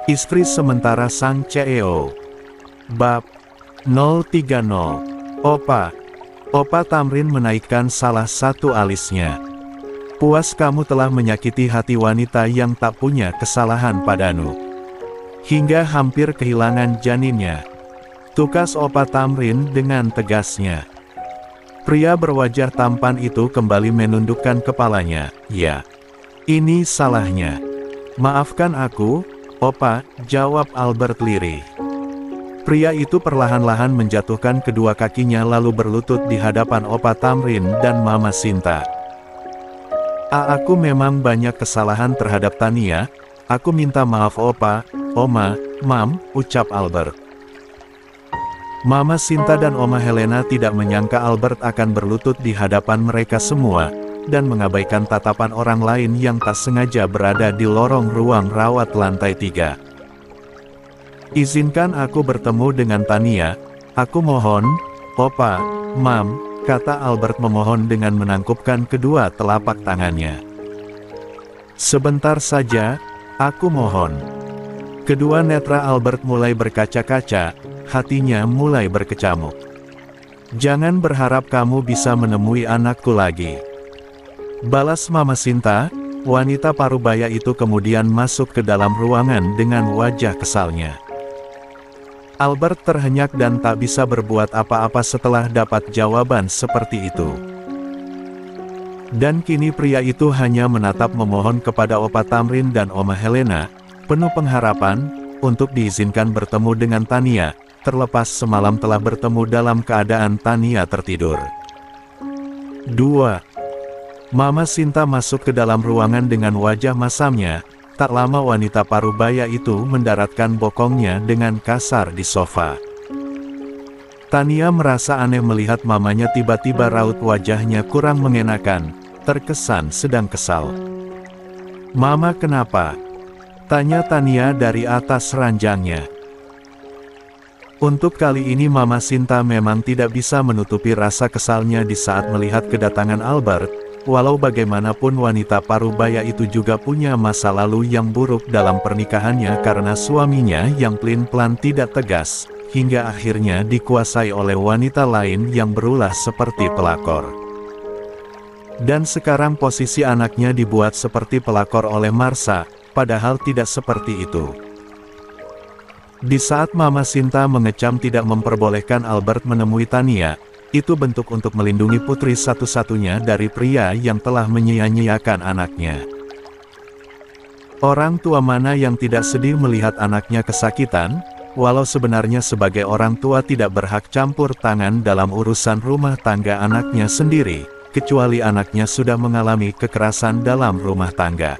Istri sementara sang CEO. Bab 030. Opa. Opa Tamrin menaikkan salah satu alisnya. Puas kamu telah menyakiti hati wanita yang tak punya kesalahan padamu. Hingga hampir kehilangan janinnya. Tukas Opa Tamrin dengan tegasnya. Pria berwajah tampan itu kembali menundukkan kepalanya. Ya. Ini salahnya. Maafkan aku, Opa, jawab Albert lirih. Pria itu perlahan-lahan menjatuhkan kedua kakinya lalu berlutut di hadapan Opa Tamrin dan Mama Sinta. Aku memang banyak kesalahan terhadap Tania, aku minta maaf Opa, Oma, Mam, ucap Albert. Mama Sinta dan Oma Helena tidak menyangka Albert akan berlutut di hadapan mereka semua, dan mengabaikan tatapan orang lain yang tak sengaja berada di lorong ruang rawat lantai 3. Izinkan aku bertemu dengan Tania, aku mohon, Opa, Mam, kata Albert memohon dengan menangkupkan kedua telapak tangannya. Sebentar saja, aku mohon. Kedua netra Albert mulai berkaca-kaca, hatinya mulai berkecamuk. Jangan berharap kamu bisa menemui anakku lagi. Balas Mama Sinta, wanita parubaya itu kemudian masuk ke dalam ruangan dengan wajah kesalnya. Albert terhenyak dan tak bisa berbuat apa-apa setelah dapat jawaban seperti itu. Dan kini pria itu hanya menatap memohon kepada Opa Tamrin dan Oma Helena, penuh pengharapan, untuk diizinkan bertemu dengan Tania, terlepas semalam telah bertemu dalam keadaan Tania tertidur. 2. Mama Sinta masuk ke dalam ruangan dengan wajah masamnya, tak lama wanita parubaya itu mendaratkan bokongnya dengan kasar di sofa. Tania merasa aneh melihat mamanya tiba-tiba raut wajahnya kurang mengenakan, terkesan sedang kesal. Mama kenapa? Tanya Tania dari atas ranjangnya. Untuk kali ini Mama Sinta memang tidak bisa menutupi rasa kesalnya di saat melihat kedatangan Albert. Walau bagaimanapun wanita parubaya itu juga punya masa lalu yang buruk dalam pernikahannya karena suaminya yang pelin-pelan tidak tegas, hingga akhirnya dikuasai oleh wanita lain yang berulah seperti pelakor. Dan sekarang posisi anaknya dibuat seperti pelakor oleh Marsha, padahal tidak seperti itu. Di saat Mama Sinta mengecam tidak memperbolehkan Albert menemui Tania, itu bentuk untuk melindungi putri satu-satunya dari pria yang telah menyia-nyiakan anaknya. Orang tua mana yang tidak sedih melihat anaknya kesakitan, walau sebenarnya sebagai orang tua tidak berhak campur tangan dalam urusan rumah tangga anaknya sendiri, kecuali anaknya sudah mengalami kekerasan dalam rumah tangga.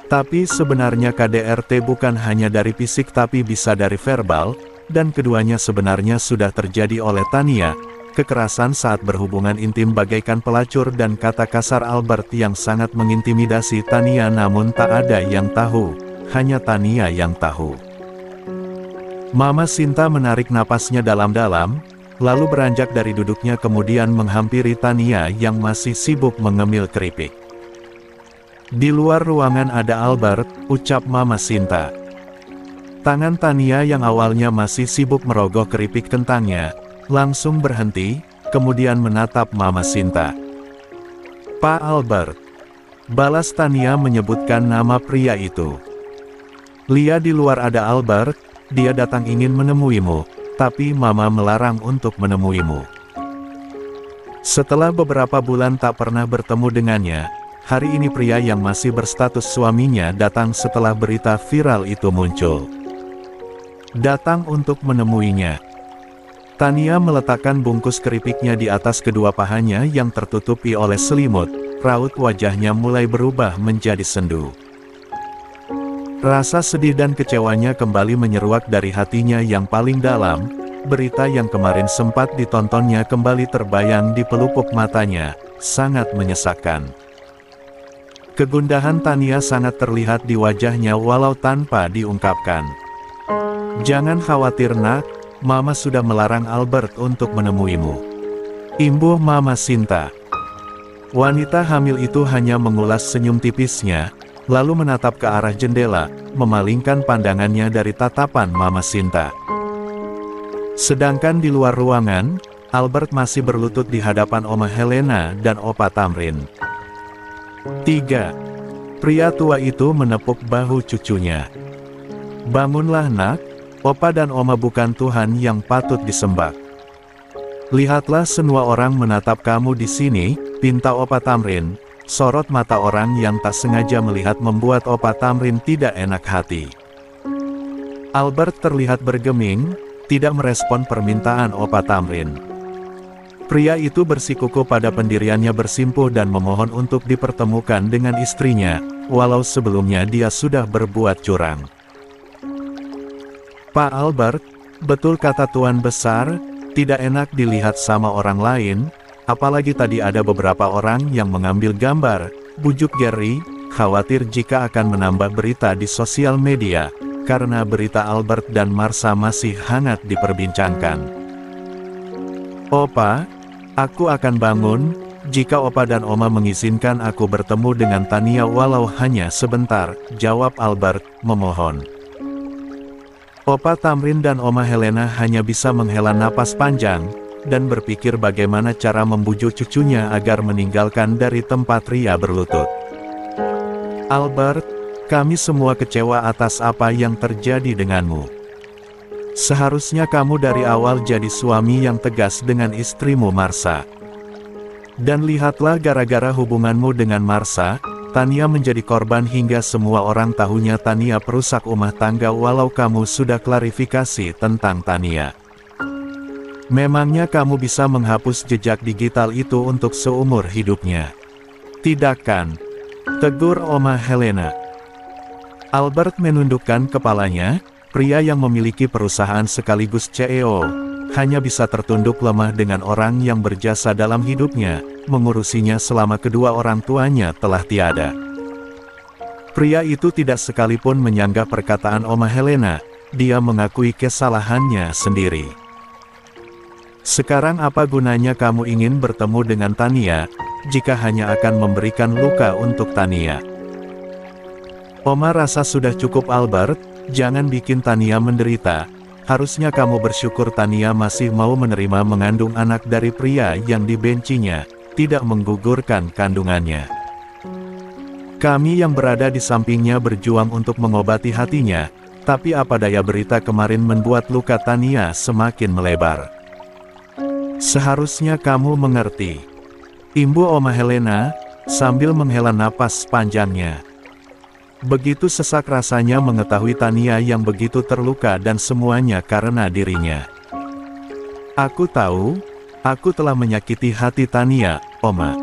Tapi sebenarnya KDRT bukan hanya dari fisik tapi bisa dari verbal, dan keduanya sebenarnya sudah terjadi oleh Tania, kekerasan saat berhubungan intim bagaikan pelacur dan kata kasar Albert yang sangat mengintimidasi Tania namun tak ada yang tahu, hanya Tania yang tahu. Mama Sinta menarik napasnya dalam-dalam, lalu beranjak dari duduknya kemudian menghampiri Tania yang masih sibuk mengemil keripik. Di luar ruangan ada Albert, ucap Mama Sinta. Tangan Tania yang awalnya masih sibuk merogoh keripik kentangnya, langsung berhenti, kemudian menatap Mama Sinta. Pak Albert. Balas Tania menyebutkan nama pria itu. Lia di luar ada Albert, dia datang ingin menemuimu, tapi Mama melarang untuk menemuimu. Setelah beberapa bulan tak pernah bertemu dengannya, hari ini pria yang masih berstatus suaminya datang setelah berita viral itu muncul. Datang untuk menemuinya. Tania meletakkan bungkus keripiknya di atas kedua pahanya yang tertutupi oleh selimut, raut wajahnya mulai berubah menjadi sendu. Rasa sedih dan kecewanya kembali menyeruak dari hatinya yang paling dalam, berita yang kemarin sempat ditontonnya kembali terbayang di pelupuk matanya, sangat menyesakkan. Kegundahan Tania sangat terlihat di wajahnya walau tanpa diungkapkan. Jangan khawatir nak, Mama sudah melarang Albert untuk menemuimu. Imbuh Mama Sinta. Wanita hamil itu hanya mengulas senyum tipisnya, lalu menatap ke arah jendela, memalingkan pandangannya dari tatapan Mama Sinta. Sedangkan di luar ruangan, Albert masih berlutut di hadapan Oma Helena dan Opa Tamrin. 3. Pria tua itu menepuk bahu cucunya. "Bangunlah nak, Opa dan Oma bukan Tuhan yang patut disembah. Lihatlah semua orang menatap kamu di sini," pinta Opa Tamrin. Sorot mata orang yang tak sengaja melihat membuat Opa Tamrin tidak enak hati. Albert terlihat bergeming, tidak merespon permintaan Opa Tamrin. Pria itu bersikukuh pada pendiriannya, bersimpuh dan memohon untuk dipertemukan dengan istrinya, walau sebelumnya dia sudah berbuat curang. "Pak Albert, betul kata Tuan Besar, tidak enak dilihat sama orang lain, apalagi tadi ada beberapa orang yang mengambil gambar," bujuk Gary, khawatir jika akan menambah berita di sosial media, karena berita Albert dan Marsha masih hangat diperbincangkan. "Opa, aku akan bangun, jika Opa dan Oma mengizinkan aku bertemu dengan Tania walau hanya sebentar," jawab Albert, memohon. Opa Tamrin dan Oma Helena hanya bisa menghela napas panjang, dan berpikir bagaimana cara membujuk cucunya agar meninggalkan dari tempat Ria berlutut. "Albert, kami semua kecewa atas apa yang terjadi denganmu. Seharusnya kamu dari awal jadi suami yang tegas dengan istrimu Marsha. Dan lihatlah, gara-gara hubunganmu dengan Marsha, Tania menjadi korban hingga semua orang tahunya Tania perusak rumah tangga walau kamu sudah klarifikasi tentang Tania. Memangnya kamu bisa menghapus jejak digital itu untuk seumur hidupnya? Tidak kan?" tegur Oma Helena. Albert menundukkan kepalanya. Pria yang memiliki perusahaan sekaligus CEO, hanya bisa tertunduk lemah dengan orang yang berjasa dalam hidupnya, mengurusinya selama kedua orang tuanya telah tiada. Pria itu tidak sekalipun menyanggah perkataan Oma Helena, dia mengakui kesalahannya sendiri. "Sekarang apa gunanya kamu ingin bertemu dengan Tania, jika hanya akan memberikan luka untuk Tania? Oma rasa sudah cukup Albert, jangan bikin Tania menderita. Harusnya kamu bersyukur Tania masih mau menerima mengandung anak dari pria yang dibencinya, tidak menggugurkan kandungannya. Kami yang berada di sampingnya berjuang untuk mengobati hatinya, tapi apa daya berita kemarin membuat luka Tania semakin melebar. Seharusnya kamu mengerti," imbu Oma Helena, sambil menghela napas panjangnya. Begitu sesak rasanya mengetahui Tania yang begitu terluka dan semuanya karena dirinya. "Aku tahu, aku telah menyakiti hati Tania, Oma.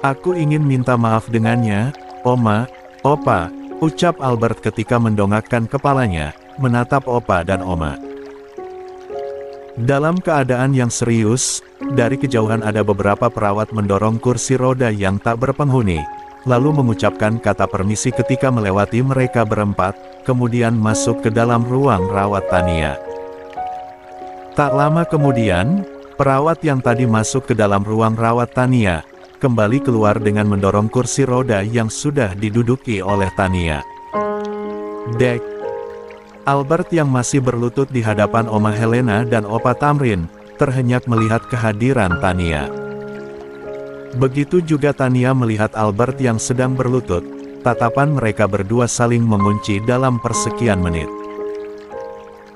Aku ingin minta maaf dengannya, Oma, Opa," ucap Albert ketika mendongakkan kepalanya, menatap Opa dan Oma. Dalam keadaan yang serius, dari kejauhan ada beberapa perawat mendorong kursi roda yang tak berpenghuni, lalu mengucapkan kata permisi ketika melewati mereka berempat, kemudian masuk ke dalam ruang rawat Tania. Tak lama kemudian, perawat yang tadi masuk ke dalam ruang rawat Tania, kembali keluar dengan mendorong kursi roda yang sudah diduduki oleh Tania. "Dek." Albert yang masih berlutut di hadapan Oma Helena dan Opa Tamrin, terhenyak melihat kehadiran Tania. Begitu juga Tania melihat Albert yang sedang berlutut, tatapan mereka berdua saling mengunci dalam persekian menit.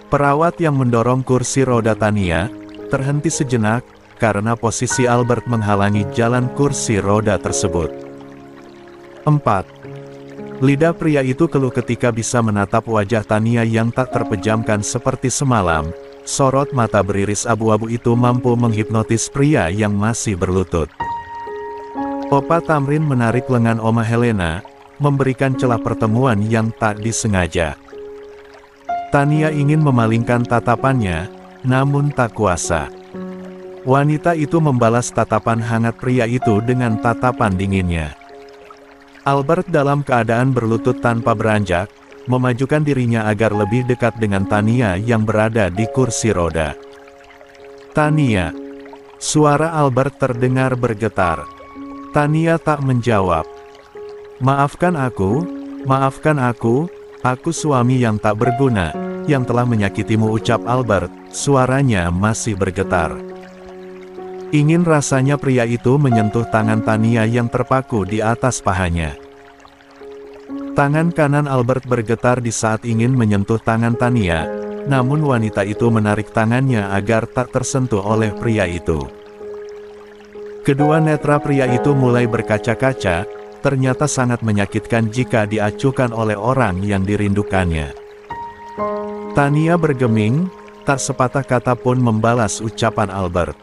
Perawat yang mendorong kursi roda Tania, terhenti sejenak, karena posisi Albert menghalangi jalan kursi roda tersebut. 4. Lidah pria itu keluh ketika bisa menatap wajah Tania yang tak terpejamkan seperti semalam. Sorot mata beriris abu-abu itu mampu menghipnotis pria yang masih berlutut. Opa Tamrin menarik lengan Oma Helena, memberikan celah pertemuan yang tak disengaja. Tania ingin memalingkan tatapannya, namun tak kuasa. Wanita itu membalas tatapan hangat pria itu dengan tatapan dinginnya. Albert dalam keadaan berlutut tanpa beranjak, memajukan dirinya agar lebih dekat dengan Tania yang berada di kursi roda. "Tania." Suara Albert terdengar bergetar. Tania tak menjawab. Maafkan aku suami yang tak berguna, yang telah menyakitimu, ucap Albert, suaranya masih bergetar. Ingin rasanya pria itu menyentuh tangan Tania yang terpaku di atas pahanya. Tangan kanan Albert bergetar di saat ingin menyentuh tangan Tania, namun wanita itu menarik tangannya agar tak tersentuh oleh pria itu. Kedua netra pria itu mulai berkaca-kaca, ternyata sangat menyakitkan jika diacuhkan oleh orang yang dirindukannya. Tania bergeming, tak sepatah kata pun membalas ucapan Albert.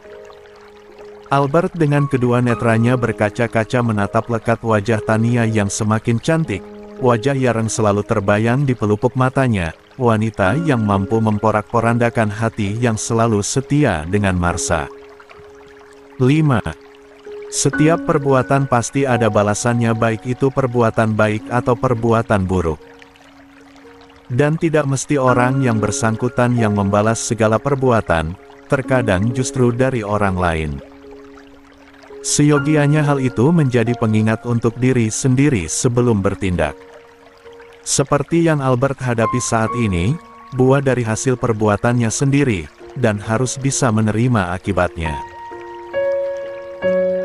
Albert dengan kedua netranya berkaca-kaca menatap lekat wajah Tania yang semakin cantik, wajah yang selalu terbayang di pelupuk matanya, wanita yang mampu memporak-porandakan hati yang selalu setia dengan Marsha. 5. Setiap perbuatan pasti ada balasannya, baik itu perbuatan baik atau perbuatan buruk. Dan tidak mesti orang yang bersangkutan yang membalas segala perbuatan, terkadang justru dari orang lain. Seyogianya hal itu menjadi pengingat untuk diri sendiri sebelum bertindak. Seperti yang Albert hadapi saat ini, buah dari hasil perbuatannya sendiri, dan harus bisa menerima akibatnya.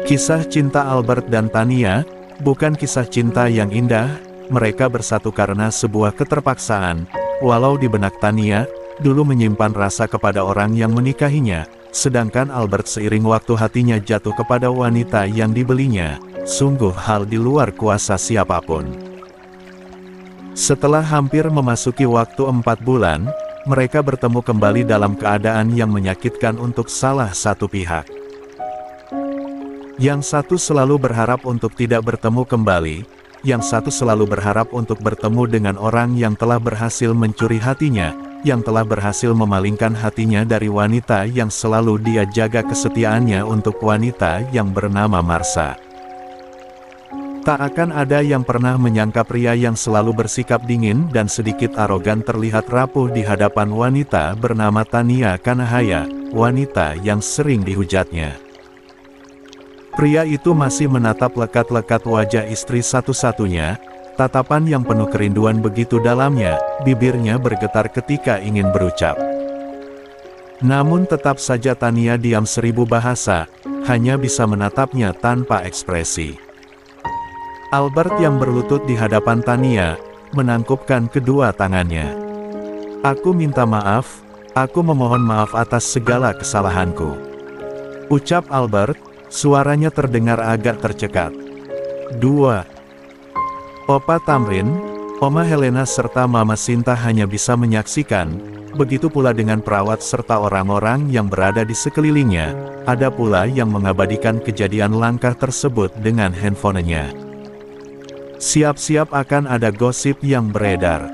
Kisah cinta Albert dan Tania, bukan kisah cinta yang indah, mereka bersatu karena sebuah keterpaksaan, walau di benak Tania, dulu menyimpan rasa kepada orang yang menikahinya, sedangkan Albert seiring waktu hatinya jatuh kepada wanita yang dibelinya, sungguh hal di luar kuasa siapapun. Setelah hampir memasuki waktu 4 bulan, mereka bertemu kembali dalam keadaan yang menyakitkan untuk salah satu pihak. Yang satu selalu berharap untuk tidak bertemu kembali, yang satu selalu berharap untuk bertemu dengan orang yang telah berhasil mencuri hatinya, yang telah berhasil memalingkan hatinya dari wanita yang selalu dia jaga kesetiaannya untuk wanita yang bernama Marsha. Tak akan ada yang pernah menyangka pria yang selalu bersikap dingin dan sedikit arogan terlihat rapuh di hadapan wanita bernama Tania Kanahaya, wanita yang sering dihujatnya. Pria itu masih menatap lekat-lekat wajah istri satu-satunya, tatapan yang penuh kerinduan begitu dalamnya, bibirnya bergetar ketika ingin berucap. Namun tetap saja Tania diam 1000 bahasa, hanya bisa menatapnya tanpa ekspresi. Albert yang berlutut di hadapan Tania, menangkupkan kedua tangannya. Aku minta maaf, aku memohon maaf atas segala kesalahanku, ucap Albert, suaranya terdengar agak tercekat. 2. Opa Tamrin, Oma Helena serta Mama Sinta hanya bisa menyaksikan, begitu pula dengan perawat serta orang-orang yang berada di sekelilingnya, ada pula yang mengabadikan kejadian langka tersebut dengan handphonenya. Siap-siap akan ada gosip yang beredar.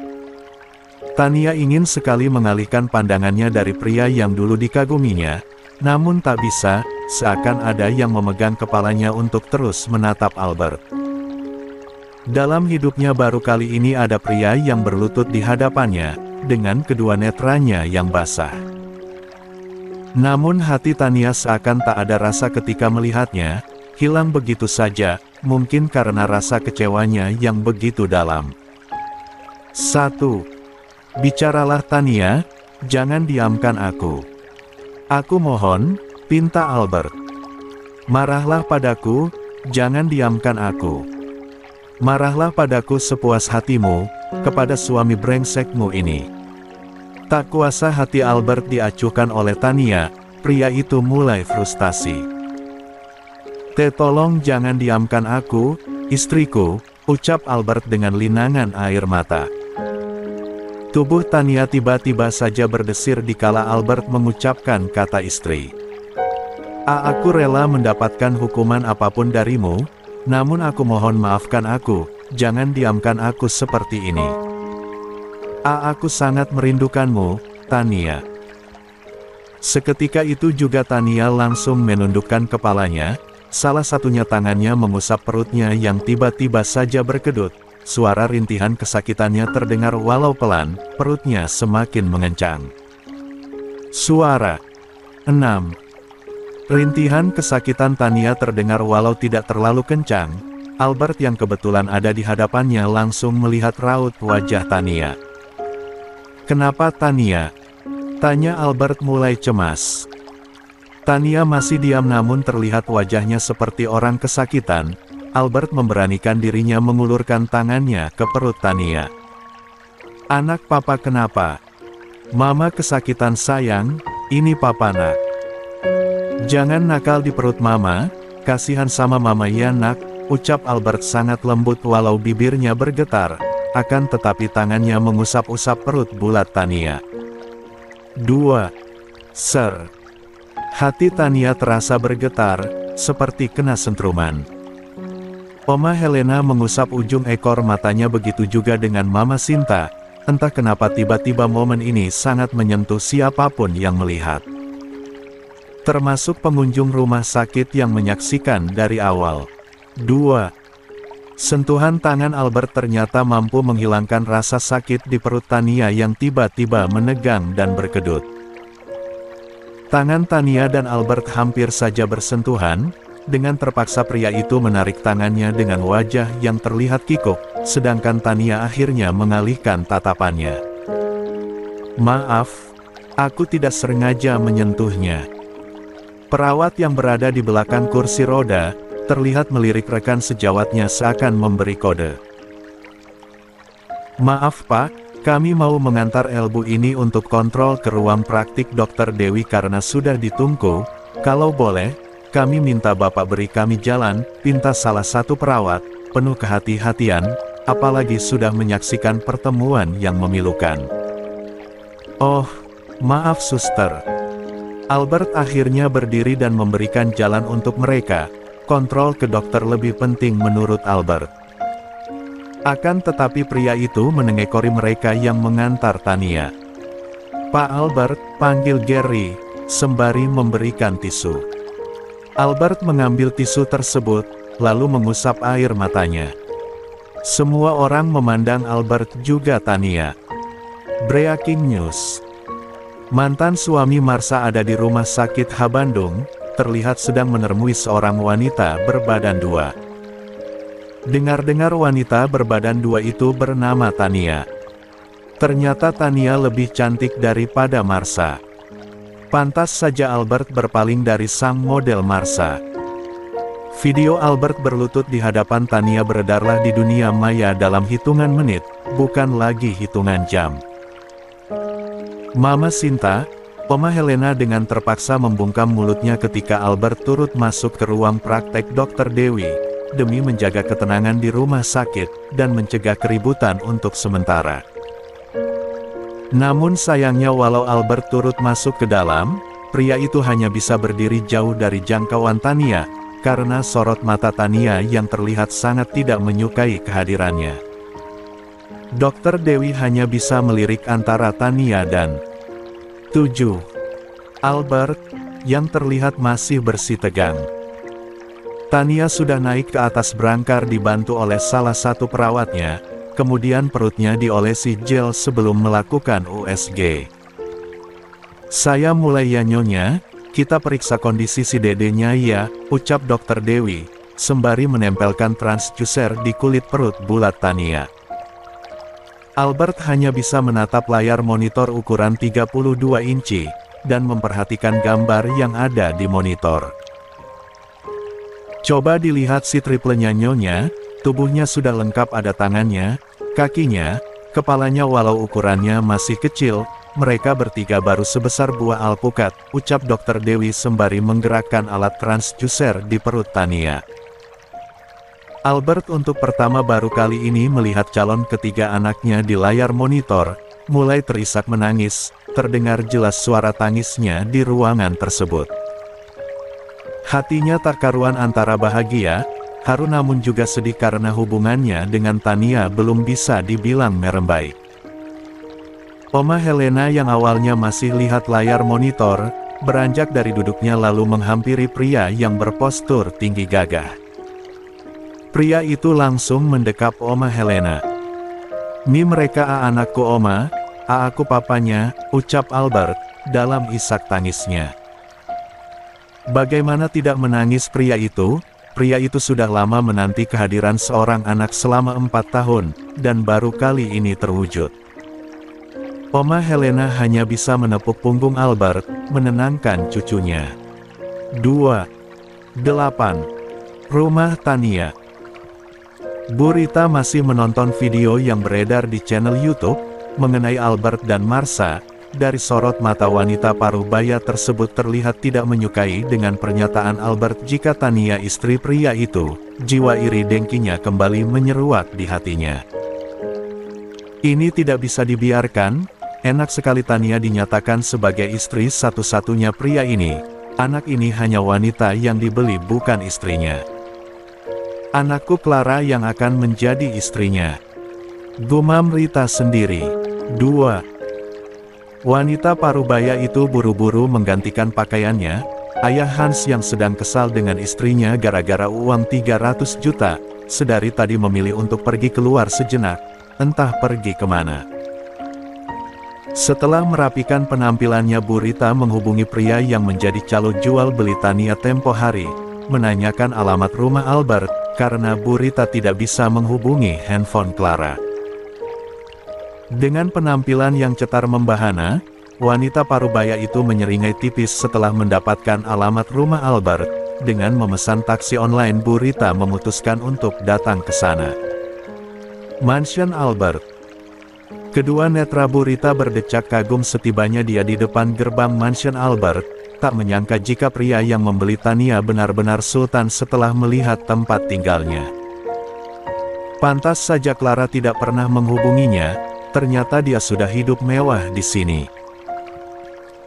Tania ingin sekali mengalihkan pandangannya dari pria yang dulu dikaguminya, namun tak bisa, seakan ada yang memegang kepalanya untuk terus menatap Albert. Dalam hidupnya baru kali ini ada pria yang berlutut di hadapannya, dengan kedua netranya yang basah. Namun hati Tania seakan tak ada rasa ketika melihatnya, hilang begitu saja, mungkin karena rasa kecewanya yang begitu dalam. 1. Bicaralah Tania, jangan diamkan aku. Aku mohon, pinta Albert. Marahlah padaku, jangan diamkan aku. Marahlah padaku sepuas hatimu, kepada suami brengsekmu ini. Tak kuasa hati Albert diacuhkan oleh Tania, pria itu mulai frustasi. Tolong jangan diamkan aku, istriku, ucap Albert dengan linangan air mata. Tubuh Tania tiba-tiba saja berdesir dikala Albert mengucapkan kata istri. Aku rela mendapatkan hukuman apapun darimu, namun aku mohon maafkan aku, jangan diamkan aku seperti ini. Aku sangat merindukanmu, Tania. Seketika itu juga Tania langsung menundukkan kepalanya, salah satunya tangannya mengusap perutnya yang tiba-tiba saja berkedut, suara rintihan kesakitannya terdengar walau pelan, perutnya semakin mengencang. Suara 6. Rintihan kesakitan Tania terdengar walau tidak terlalu kencang, Albert yang kebetulan ada di hadapannya langsung melihat raut wajah Tania. "Kenapa Tania?" tanya Albert mulai cemas. Tania masih diam namun terlihat wajahnya seperti orang kesakitan. Albert memberanikan dirinya mengulurkan tangannya ke perut Tania. "Anak papa kenapa?" "Mama kesakitan sayang, ini papa nak." "Jangan nakal di perut mama, kasihan sama mama ya nak," ucap Albert sangat lembut walau bibirnya bergetar, akan tetapi tangannya mengusap-usap perut bulat Tania. 2. Ser. Hati Tania terasa bergetar, seperti kena sentruman. Oma Helena mengusap ujung ekor matanya, begitu juga dengan Mama Sinta. Entah kenapa tiba-tiba momen ini sangat menyentuh siapapun yang melihat. Termasuk pengunjung rumah sakit yang menyaksikan dari awal. 2. Sentuhan tangan Albert ternyata mampu menghilangkan rasa sakit di perut Tania yang tiba-tiba menegang dan berkedut. Tangan Tania dan Albert hampir saja bersentuhan. Dengan terpaksa pria itu menarik tangannya dengan wajah yang terlihat kikuk, sedangkan Tania akhirnya mengalihkan tatapannya. "Maaf, aku tidak sengaja menyentuhnya." Perawat yang berada di belakang kursi roda terlihat melirik rekan sejawatnya seakan memberi kode. "Maaf Pak, kami mau mengantar Elbu ini untuk kontrol ke ruang praktik Dokter Dewi karena sudah ditunggu. Kalau boleh, kami minta Bapak beri kami jalan," pinta salah satu perawat, penuh kehati-hatian, apalagi sudah menyaksikan pertemuan yang memilukan. "Oh, maaf suster." Albert akhirnya berdiri dan memberikan jalan untuk mereka. Kontrol ke dokter lebih penting menurut Albert. Akan tetapi pria itu menengekori mereka yang mengantar Tania. "Pak Albert, panggil Gary," sembari memberikan tisu. Albert mengambil tisu tersebut, lalu mengusap air matanya. Semua orang memandang Albert juga Tania. Breaking news. Mantan suami Marsha ada di rumah sakit H Bandung, terlihat sedang menemui seorang wanita berbadan dua. Dengar-dengar wanita berbadan dua itu bernama Tania. Ternyata Tania lebih cantik daripada Marsha. Pantas saja Albert berpaling dari sang model Marsha. Video Albert berlutut di hadapan Tania beredarlah di dunia maya dalam hitungan menit, bukan lagi hitungan jam. Mama Sinta, Oma Helena dengan terpaksa membungkam mulutnya ketika Albert turut masuk ke ruang praktek Dokter Dewi, demi menjaga ketenangan di rumah sakit, dan mencegah keributan untuk sementara. Namun sayangnya walau Albert turut masuk ke dalam, pria itu hanya bisa berdiri jauh dari jangkauan Tania, karena sorot mata Tania yang terlihat sangat tidak menyukai kehadirannya. Dokter Dewi hanya bisa melirik antara Tania dan 7. Albert, yang terlihat masih bersitegang. Tania sudah naik ke atas berangkar dibantu oleh salah satu perawatnya, kemudian perutnya diolesi gel sebelum melakukan USG. "Saya mulai ya nyonya, kita periksa kondisi si dedenya ya," ucap Dokter Dewi, sembari menempelkan transducer di kulit perut bulat Tania. Albert hanya bisa menatap layar monitor ukuran 32 inci, dan memperhatikan gambar yang ada di monitor. "Coba dilihat si triplenya nyonya, tubuhnya sudah lengkap, ada tangannya, kakinya, kepalanya walau ukurannya masih kecil, mereka bertiga baru sebesar buah alpukat," ucap Dokter Dewi sembari menggerakkan alat transducer di perut Tania. Albert untuk pertama baru kali ini melihat calon ketiga anaknya di layar monitor, mulai terisak menangis, terdengar jelas suara tangisnya di ruangan tersebut. Hatinya tak karuan antara bahagia, haru namun juga sedih karena hubungannya dengan Tania belum bisa dibilang merembai. Oma Helena yang awalnya masih lihat layar monitor, beranjak dari duduknya lalu menghampiri pria yang berpostur tinggi gagah. Pria itu langsung mendekap Oma Helena. "Nih mereka anakku Oma, aku papanya," ucap Albert, dalam isak tangisnya. Bagaimana tidak menangis pria itu? pria itu sudah lama menanti kehadiran seorang anak selama 4 tahun, dan baru kali ini terwujud. Oma Helena hanya bisa menepuk punggung Albert, menenangkan cucunya. 2. 8. Rumah Tania. Bu Rita masih menonton video yang beredar di channel YouTube mengenai Albert dan Marsha. Dari sorot mata wanita parubaya tersebut terlihat tidak menyukai dengan pernyataan Albert jika Tania istri pria itu. Jiwa iri dengkinya kembali menyeruak di hatinya. Ini tidak bisa dibiarkan. Enak sekali Tania dinyatakan sebagai istri satu-satunya pria ini. Anak ini hanya wanita yang dibeli, bukan istrinya. Anakku Clara yang akan menjadi istrinya, gumam Rita sendiri. 2. Wanita parubaya itu buru-buru menggantikan pakaiannya. Ayah Hans yang sedang kesal dengan istrinya gara-gara uang 300 juta, sedari tadi memilih untuk pergi keluar sejenak, entah pergi kemana. Setelah merapikan penampilannya, Bu Rita menghubungi pria yang menjadi calo jual beli Tania tempo hari, menanyakan alamat rumah Albert, karena Bu Rita tidak bisa menghubungi handphone Clara. Dengan penampilan yang cetar membahana, wanita parubaya itu menyeringai tipis setelah mendapatkan alamat rumah Albert. Dengan memesan taksi online, Bu Rita memutuskan untuk datang ke sana. Mansion Albert. Kedua netra Bu Rita berdecak kagum setibanya dia di depan gerbang Mansion Albert, tak menyangka jika pria yang membeli Tania benar-benar sultan setelah melihat tempat tinggalnya. Pantas saja Clara tidak pernah menghubunginya. Ternyata dia sudah hidup mewah di sini.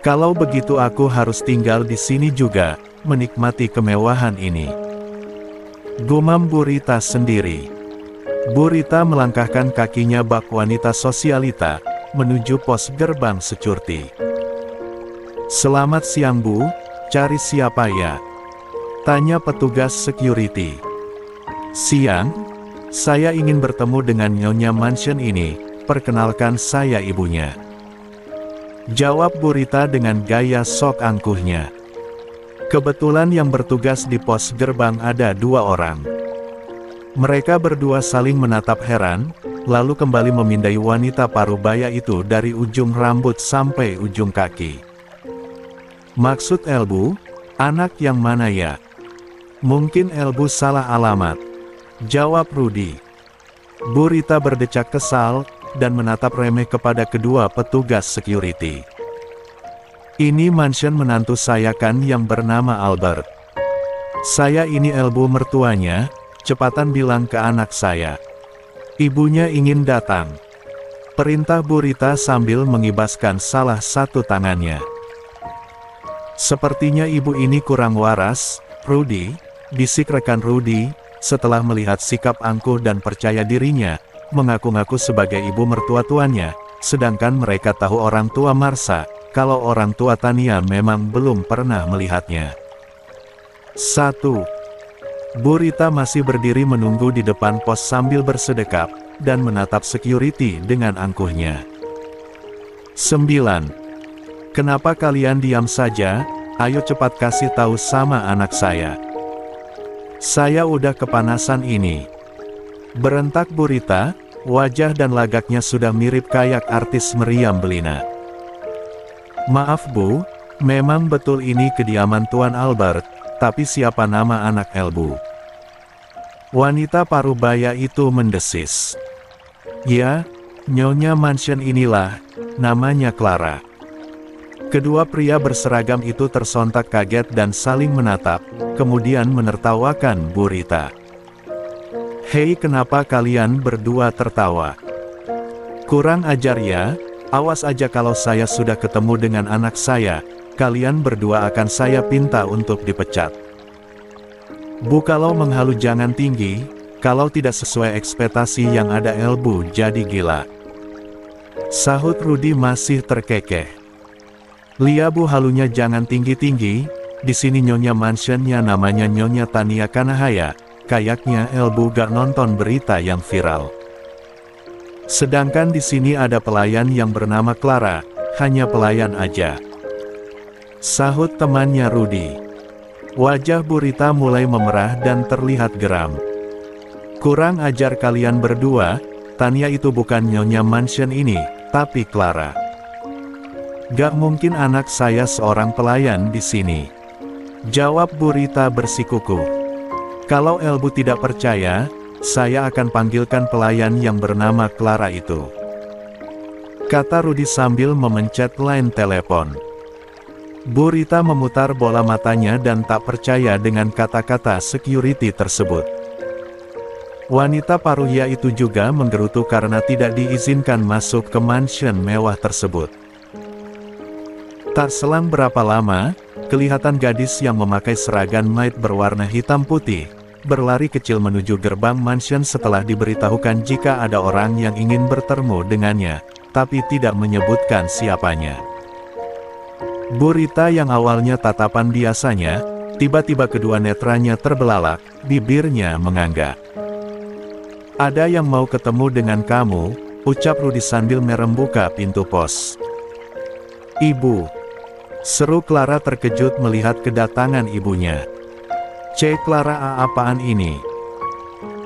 Kalau begitu aku harus tinggal di sini juga, menikmati kemewahan ini, gumam Bu Rita sendiri. Bu Rita melangkahkan kakinya bak wanita sosialita, menuju pos gerbang security. Selamat siang Bu, cari siapa ya? Tanya petugas security. Siang, saya ingin bertemu dengan Nyonya Mansion ini. Perkenalkan, saya ibunya, jawab Bu Rita dengan gaya sok angkuhnya. Kebetulan yang bertugas di pos gerbang ada 2 orang. Mereka berdua saling menatap heran, lalu kembali memindai wanita parubaya itu dari ujung rambut sampai ujung kaki. Maksud Elbu, anak yang mana ya? Mungkin Elbu salah alamat, jawab Rudy. Bu Rita berdecak kesal, dan menatap remeh kepada kedua petugas security. Ini mansion menantu saya kan yang bernama Albert. Saya ini Elbu mertuanya, cepatan bilang ke anak saya. Ibunya ingin datang. Perintah Bu Rita sambil mengibaskan salah satu tangannya. Sepertinya ibu ini kurang waras, Rudy, bisik rekan Rudy, setelah melihat sikap angkuh dan percaya dirinya, mengaku-ngaku sebagai ibu mertua tuannya, sedangkan mereka tahu orang tua Marsha, kalau orang tua Tania memang belum pernah melihatnya. 1. Bu Rita masih berdiri menunggu di depan pos sambil bersedekap, dan menatap security dengan angkuhnya. 9. Kenapa kalian diam saja? Ayo cepat kasih tahu sama anak saya. Saya udah kepanasan ini. Berentak Bu Rita, wajah dan lagaknya sudah mirip kayak artis meriam Belina. Maaf Bu, memang betul ini kediaman Tuan Albert, tapi siapa nama anak Elbu? Wanita parubaya itu mendesis. Ya, Nyonya Mansion inilah, namanya Clara. Kedua pria berseragam itu tersontak kaget dan saling menatap, kemudian menertawakan Bu Rita. Hei, kenapa kalian berdua tertawa? Kurang ajar ya, awas aja kalau saya sudah ketemu dengan anak saya, kalian berdua akan saya pinta untuk dipecat. Bu, kalau menghalu jangan tinggi, kalau tidak sesuai ekspektasi yang ada Elbu jadi gila. Sahut Rudy masih terkekeh. Lia Bu, halunya jangan tinggi-tinggi, di sini Nyonya Mansionnya namanya Nyonya Tania Kanahaya, kayaknya Elbu gak nonton berita yang viral. Sedangkan di sini ada pelayan yang bernama Clara, hanya pelayan aja. Sahut temannya Rudy. Wajah Bu Rita mulai memerah dan terlihat geram. Kurang ajar kalian berdua, Tania itu bukan nyonya mansion ini, tapi Clara. Gak mungkin anak saya seorang pelayan di sini. Jawab Bu Rita bersikukuh. Kalau Elbu tidak percaya, saya akan panggilkan pelayan yang bernama Clara itu. Kata Rudy sambil memencet line telepon. Bu Rita memutar bola matanya dan tak percaya dengan kata-kata security tersebut. Wanita paruhia itu juga menggerutu karena tidak diizinkan masuk ke mansion mewah tersebut. Tak selang berapa lama, kelihatan gadis yang memakai seragam maid berwarna hitam putih, berlari kecil menuju gerbang mansion setelah diberitahukan jika ada orang yang ingin bertemu dengannya, tapi tidak menyebutkan siapanya. Bu Rita yang awalnya tatapan biasanya, tiba-tiba kedua netranya terbelalak, bibirnya menganga. Ada yang mau ketemu dengan kamu, ucap Rudy sambil merembuka pintu pos. Ibu, seru Clara terkejut melihat kedatangan ibunya. Clara, apaan ini?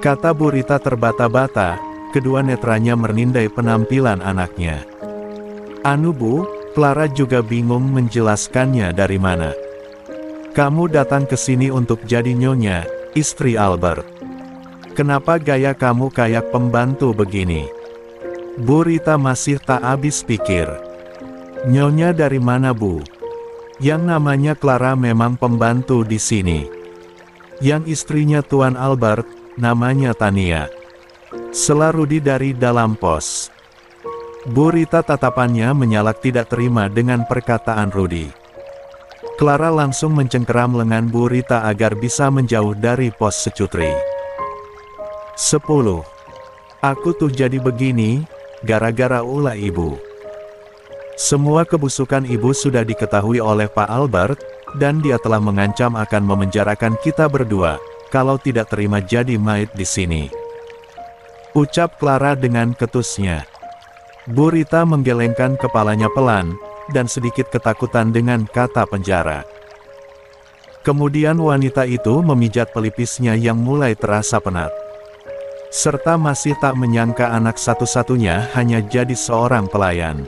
Kata Bu Rita terbata-bata, kedua netranya menindai penampilan anaknya. Anu Bu, Clara juga bingung menjelaskannya dari mana. Kamu datang ke sini untuk jadi nyonya, istri Albert. Kenapa gaya kamu kayak pembantu begini? Bu Rita masih tak habis pikir. Nyonya dari mana Bu? Yang namanya Clara memang pembantu di sini. Yang istrinya Tuan Albert, namanya Tania. Sela Rudy dari dalam pos. Bu Rita tatapannya menyalak tidak terima dengan perkataan Rudy. Clara langsung mencengkeram lengan Bu Rita agar bisa menjauh dari pos secutri. 10. Aku tuh jadi begini, gara-gara ulah ibu. Semua kebusukan ibu sudah diketahui oleh Pak Albert, dan dia telah mengancam akan memenjarakan kita berdua, kalau tidak terima jadi maid di sini. Ucap Clara dengan ketusnya. Bu Rita menggelengkan kepalanya pelan, dan sedikit ketakutan dengan kata penjara. Kemudian wanita itu memijat pelipisnya yang mulai terasa penat. Serta masih tak menyangka anak satu-satunya hanya jadi seorang pelayan.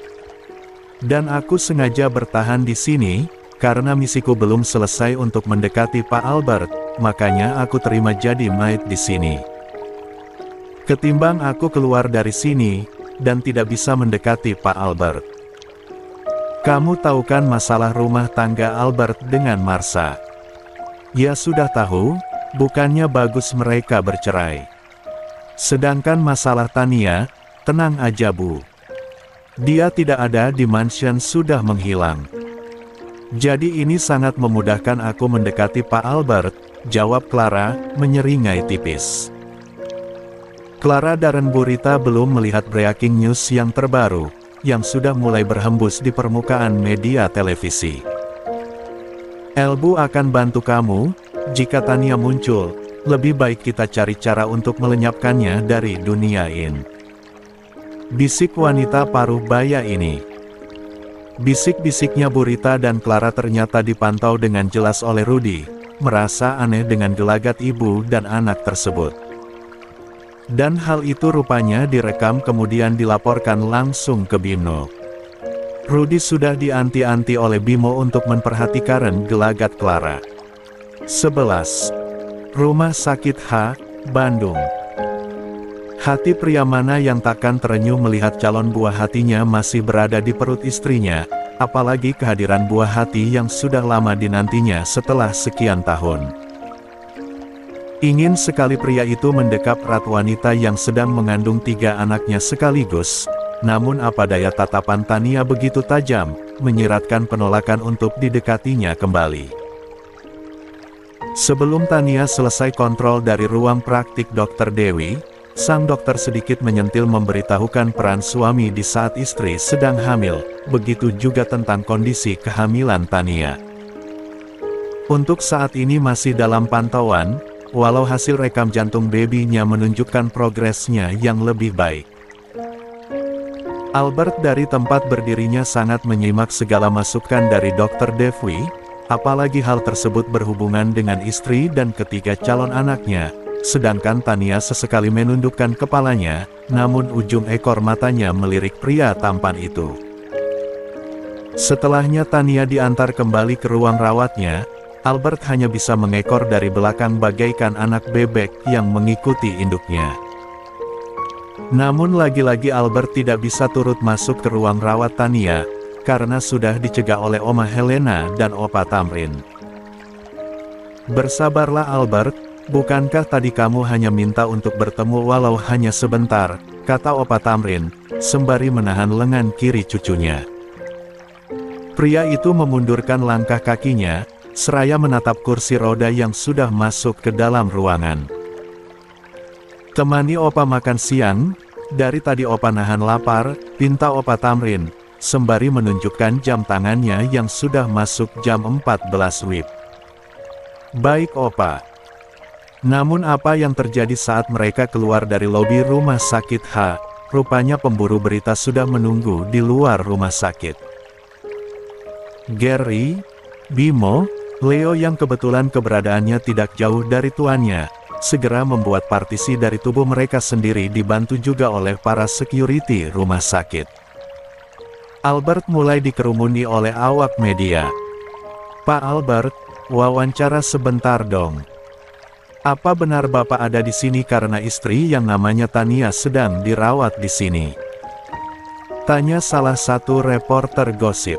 Dan aku sengaja bertahan di sini, karena misiku belum selesai untuk mendekati Pak Albert, makanya aku terima jadi maid di sini. Ketimbang aku keluar dari sini, dan tidak bisa mendekati Pak Albert. Kamu tahu kan masalah rumah tangga Albert dengan Marsha? Ya sudah tahu, bukannya bagus mereka bercerai. Sedangkan masalah Tania, tenang aja Bu. Dia tidak ada di mansion sudah menghilang. Jadi ini sangat memudahkan aku mendekati Pak Albert, jawab Clara, menyeringai tipis. Clara dan Bu Rita belum melihat breaking news yang terbaru, yang sudah mulai berhembus di permukaan media televisi. Elbu akan bantu kamu, jika Tania muncul, lebih baik kita cari cara untuk melenyapkannya dari dunia ini. Bisik wanita paruh baya ini. Bisik-bisiknya Bu Rita dan Clara ternyata dipantau dengan jelas oleh Rudy, merasa aneh dengan gelagat ibu dan anak tersebut. Dan hal itu rupanya direkam kemudian dilaporkan langsung ke Bimo. Rudy sudah dianti-anti oleh Bimo untuk memperhatikan gelagat Clara. 11. Rumah Sakit H, Bandung. Hati pria mana yang takkan terenyuh melihat calon buah hatinya masih berada di perut istrinya, apalagi kehadiran buah hati yang sudah lama dinantinya setelah sekian tahun. Ingin sekali pria itu mendekap erat wanita yang sedang mengandung 3 anaknya sekaligus, namun apa daya tatapan Tania begitu tajam, menyiratkan penolakan untuk didekatinya kembali. Sebelum Tania selesai kontrol dari ruang praktik Dr. Dewi, sang dokter sedikit menyentil memberitahukan peran suami di saat istri sedang hamil, begitu juga tentang kondisi kehamilan Tania. Untuk saat ini masih dalam pantauan, walau hasil rekam jantung babynya menunjukkan progresnya yang lebih baik. Albert dari tempat berdirinya sangat menyimak segala masukan dari Dr. Devi, apalagi hal tersebut berhubungan dengan istri dan ketiga calon anaknya. Sedangkan Tania sesekali menundukkan kepalanya, namun ujung ekor matanya melirik pria tampan itu. Setelahnya Tania diantar kembali ke ruang rawatnya, Albert hanya bisa mengekor dari belakang bagaikan anak bebek yang mengikuti induknya. Namun lagi-lagi Albert tidak bisa turut masuk ke ruang rawat Tania, karena sudah dicegah oleh Oma Helena dan Opa Tamrin. "Bersabarlah Albert, bukankah tadi kamu hanya minta untuk bertemu walau hanya sebentar," kata Opa Tamrin, sembari menahan lengan kiri cucunya. Pria itu memundurkan langkah kakinya, seraya menatap kursi roda yang sudah masuk ke dalam ruangan. "Temani Opa makan siang, dari tadi Opa nahan lapar," pinta Opa Tamrin, sembari menunjukkan jam tangannya yang sudah masuk jam 14 WIB. "Baik Opa." Namun apa yang terjadi saat mereka keluar dari lobi rumah sakit H, rupanya pemburu berita sudah menunggu di luar rumah sakit. Gary, Bimo, Leo yang kebetulan keberadaannya tidak jauh dari tuannya, segera membuat partisi dari tubuh mereka sendiri dibantu juga oleh para security rumah sakit. Albert mulai dikerumuni oleh awak media. "Pak Albert, wawancara sebentar dong. Apa benar Bapak ada di sini karena istri yang namanya Tania sedang dirawat di sini?" tanya salah satu reporter gosip.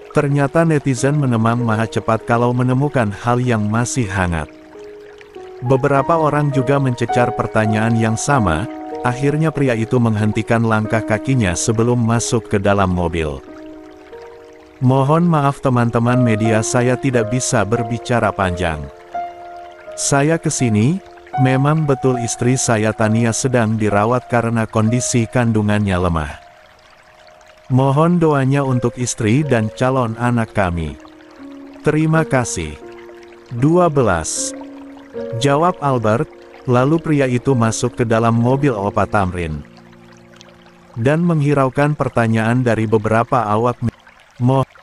Ternyata netizen menemang maha cepat kalau menemukan hal yang masih hangat. Beberapa orang juga mencecar pertanyaan yang sama, akhirnya pria itu menghentikan langkah kakinya sebelum masuk ke dalam mobil. "Mohon maaf teman-teman media, saya tidak bisa berbicara panjang. Saya kesini, memang betul istri saya Tania sedang dirawat karena kondisi kandungannya lemah. Mohon doanya untuk istri dan calon anak kami. Terima kasih." 12. Jawab Albert, lalu pria itu masuk ke dalam mobil Opa Tamrin. Dan menghiraukan pertanyaan dari beberapa awak media.